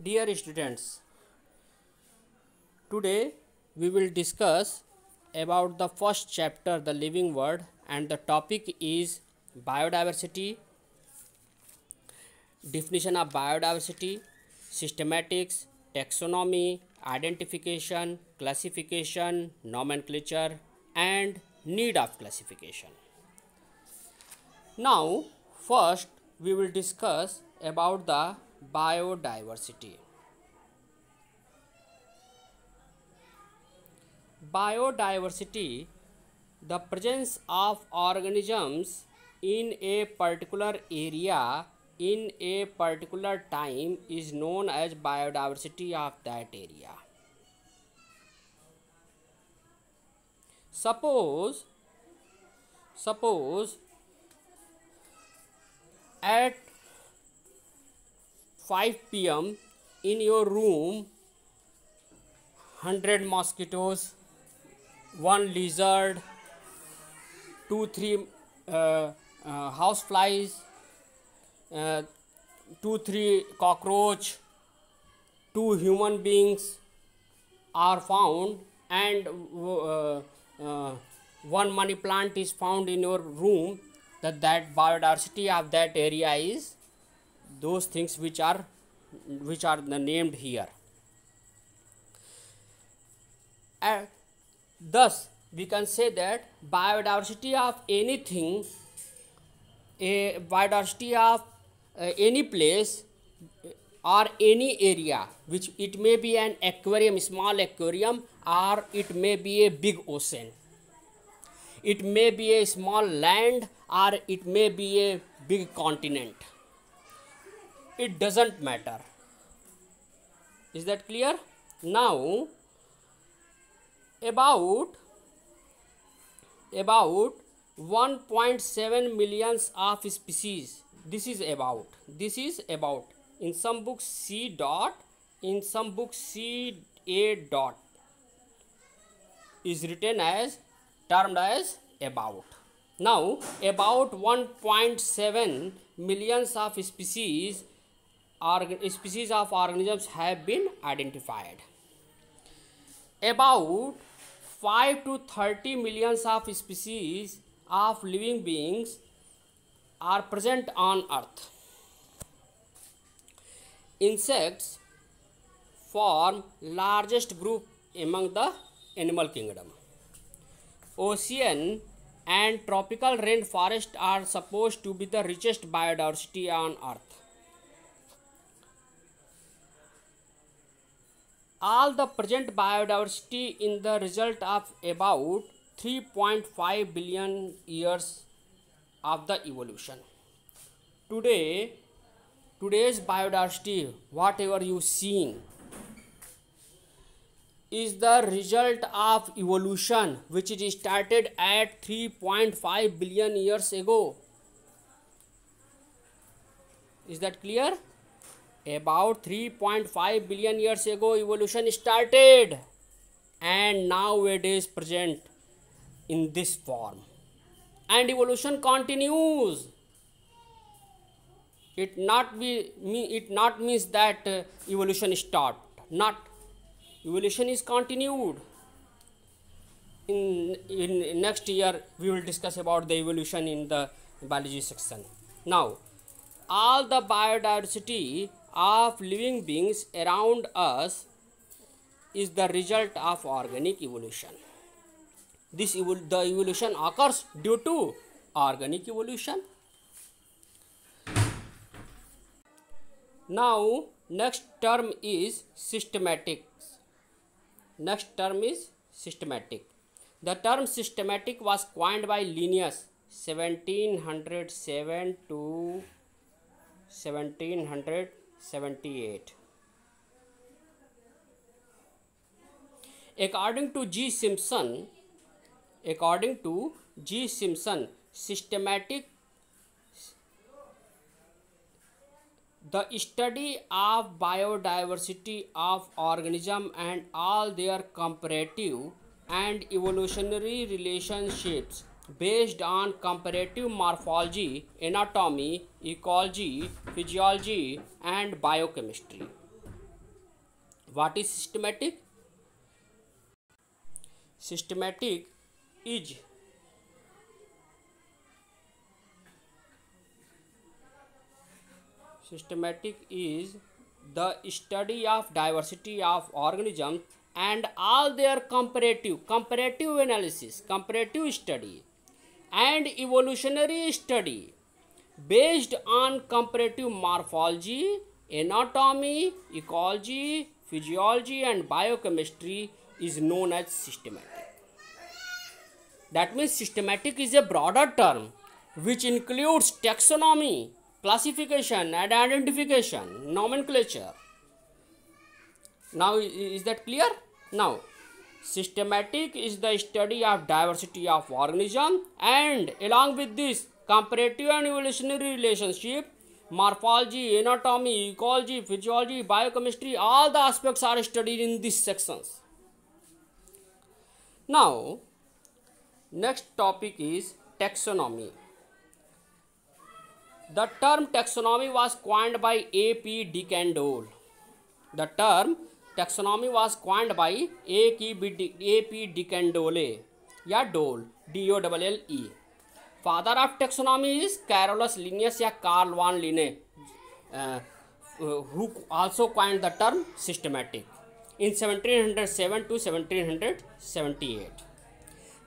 Dear students, today we will discuss about the first chapter, the living world, and the topic is biodiversity, definition of biodiversity, systematics, taxonomy, identification, classification, nomenclature, and need of classification. Now, first we will discuss about the biodiversity. Biodiversity, the presence of organisms in a particular area in a particular time is known as biodiversity of that area. Suppose at 5 p.m. in your room 100 mosquitoes, one lizard, 2-3 house flies, 2-3 cockroach, 2 human beings are found, and one money plant is found in your room. That biodiversity of that area is those things which are named here. Thus, we can say that biodiversity of anything, a biodiversity of any place or any area, which it may be an aquarium, small aquarium, or it may be a big ocean. It may be a small land or it may be a big continent. It doesn't matter. Is that clear? Now, about 1.7 millions of species. This is about. In some books C dot, in some books C A dot is written as, termed as about. Now, about 1.7 millions of species of organisms have been identified. About 5 to 30 millions of species of living beings are present on Earth. Insects form largest group among the animal kingdom. Ocean and tropical rainforest are supposed to be the richest biodiversity on Earth. All the present biodiversity in the result of about 3.5 billion years of the evolution. Today's biodiversity, whatever you seeing, is the result of evolution which is started at 3.5 billion years ago. Is that clear? About 3.5 billion years ago evolution started, and nowadays present in this form, and evolution continues. It not means that evolution stopped. Not. Evolution is continued. In next year we will discuss about the evolution in the biology section. Now, all the biodiversity of living beings around us is the result of organic evolution. The evolution occurs due to organic evolution. Now, next term is systematic. The term systematic was coined by Linnaeus 1707 to 1778. According to G. Simpson, systematic, the study of biodiversity of organism and all their comparative and evolutionary relationships based on comparative morphology, anatomy, ecology, physiology, and biochemistry. What is systematic? Systematic is the study of diversity of organisms and all their comparative study and evolutionary study based on comparative morphology, anatomy, ecology, physiology and biochemistry is known as systematic. That means systematic is a broader term which includes taxonomy, classification and identification, nomenclature. Now is that clear? Now systematic is the study of diversity of organism and along with this comparative and evolutionary relationship, morphology, anatomy, ecology, physiology, biochemistry, all the aspects are studied in these sections. Now next topic is taxonomy. The term taxonomy was coined by A.P. de Candolle. The term taxonomy was coined by A.P. de Candolle या Dole, D-O-L-L-E. Father of taxonomy is Carolus Linnaeus या Carl van Linné, who also coined the term systematic in 1707 to 1778.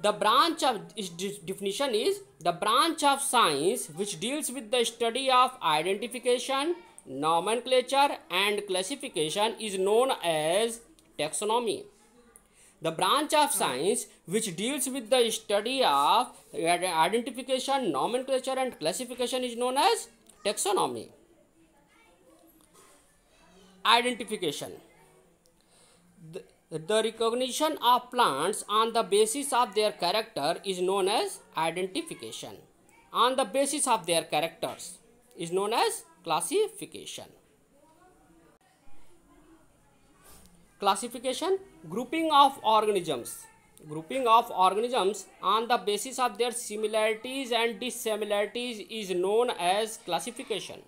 The branch of its definition is the branch of science which deals with the study of identification, nomenclature and classification is known as taxonomy. The branch of science which deals with the study of identification, nomenclature and classification is known as taxonomy. Identification. The recognition of plants on the basis of their character is known as identification. On the basis of their characters is known as classification. Classification, grouping of organisms. Grouping of organisms on the basis of their similarities and dissimilarities is known as classification.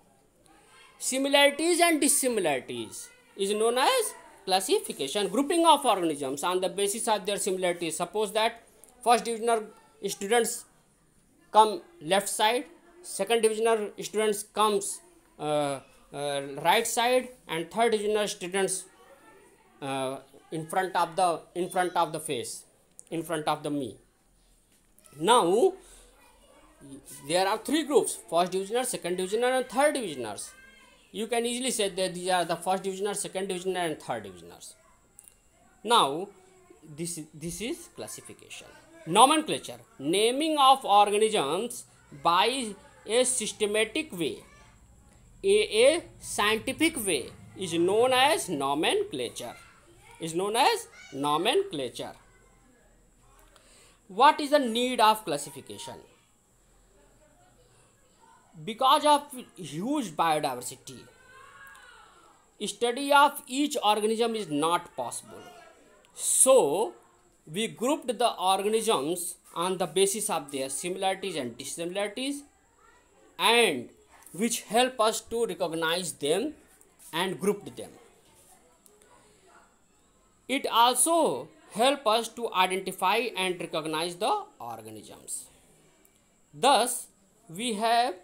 Similarities and dissimilarities is known as classification. Grouping of organisms on the basis of their similarities. Suppose that first divisional students come left side, second divisional students comes right side, and third divisional students in front of the face, in front of the me. Now there are three groups: first divisional, second divisional and third divisionals. You can easily say that these are the first divisional, second divisional and third divisionals. Now this is classification. Nomenclature, naming of organisms by a systematic way, a scientific way is known as nomenclature. What is the need of classification? Because of huge biodiversity, study of each organism is not possible. So we grouped the organisms on the basis of their similarities and dissimilarities, and which help us to recognize them and grouped them. It also help us to identify and recognize the organisms. Thus we have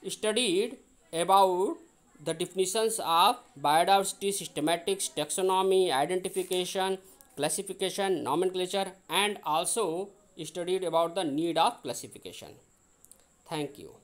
studied about the definitions of biodiversity, systematics, taxonomy, identification, classification, nomenclature, and also studied about the need of classification. Thank you.